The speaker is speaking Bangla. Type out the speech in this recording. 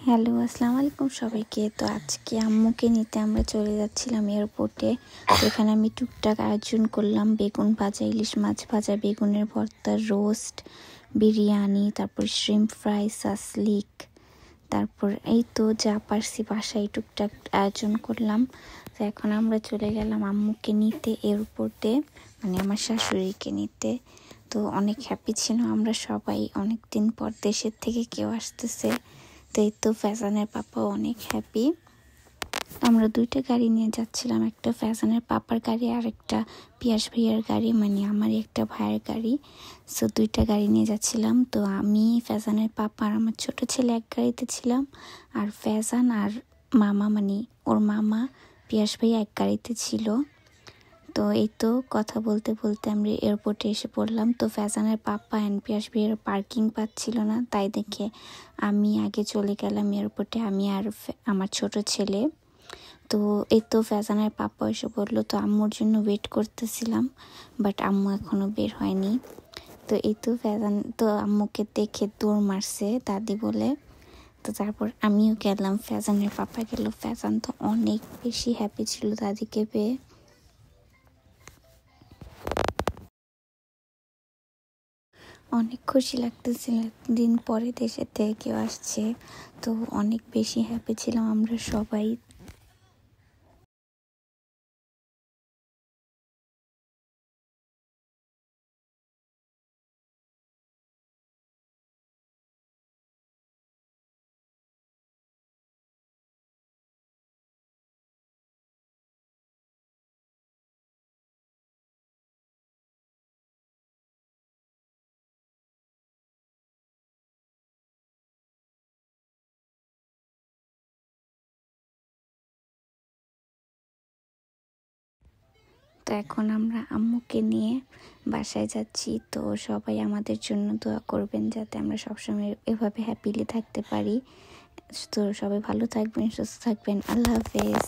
হ্যালো, আসসালামু আলাইকুম সবাইকে। তো আজকে আম্মুকে নিতে আমরা চলে যাচ্ছিলাম এয়ারপোর্টে। এখানে আমি টুকটাক আয়োজন করলাম, বেগুন ভাজা, ইলিশ মাছ ভাজা, বেগুনের ভর্তা, রোস্ট, বিরিয়ানি, তারপর শ্রিম্প ফ্রাই, সাসলিক, তারপর এই তো যা পারছি বাসায় টুকটাক আয়োজন করলাম। তো এখন আমরা চলে গেলাম আম্মুকে নিতে এয়ারপোর্টে, মানে আমার শাশুড়িকে নিতে। তো অনেক হ্যাপি ছিল আমরা সবাই, অনেক দিন পর দেশের থেকে কেউ আসতেছে। তো এই তো ফ্যাজানের পাপাও অনেক হ্যাপি। আমরা দুইটা গাড়ি নিয়ে যাচ্ছিলাম, একটা ফ্যাজানের পাপার গাড়ি আর একটা পিয়াস ভাইয়ার গাড়ি, মানে আমার একটা ভাইয়ের গাড়ি। সো দুইটা গাড়ি নিয়ে যাচ্ছিলাম। তো আমি, ফ্যাজানের পাপা আর আমার ছোট ছেলে এক গাড়িতে ছিলাম, আর ফ্যাজান আর মামা, মানে ওর মামা পিয়াস ভাইয়া এক গাড়িতে ছিল। তো এই তো কথা বলতে বলতে আমরা এয়ারপোর্টে এসে পড়লাম। তো ফ্যাজানের পাপা অ্যান্ড পিয়াস ভাইয়ের পার্কিং পাচ্ছিল না, তাই দেখে আমি আগে চলে গেলাম এয়ারপোর্টে, আমি আর আমার ছোট ছেলে। তো এই তো ফ্যাজানের পাপা এসে বললো, তো আম্মুর জন্য ওয়েট করতেছিলাম, বাট আম্মু এখনও বের হয়নি। তো এই তো ফ্যাজান তো আম্মুকে দেখে দৌড় মারছে দাদি বলে। তো তারপর আমিও গেলাম, ফ্যাজানের পাপা গেল। ফ্যাজান তো অনেক বেশি হ্যাপি ছিল দাদিকে পেয়ে। অনেক খুশি লাগতেছিল, দিন পরে দেশের থেকে কেউ আসছে। তো অনেক বেশি হ্যাপি ছিলাম আমরা সবাই। তো এখন আমরা আম্মুকে নিয়ে বাসায় যাচ্ছি। তো সবাই আমাদের জন্য দোয়া করবেন যাতে আমরা সবসময় এভাবে হ্যাপিলি থাকতে পারি। তো সবাই ভালো থাকবেন, সুস্থ থাকবেন। আল্লাহ হাফেজ।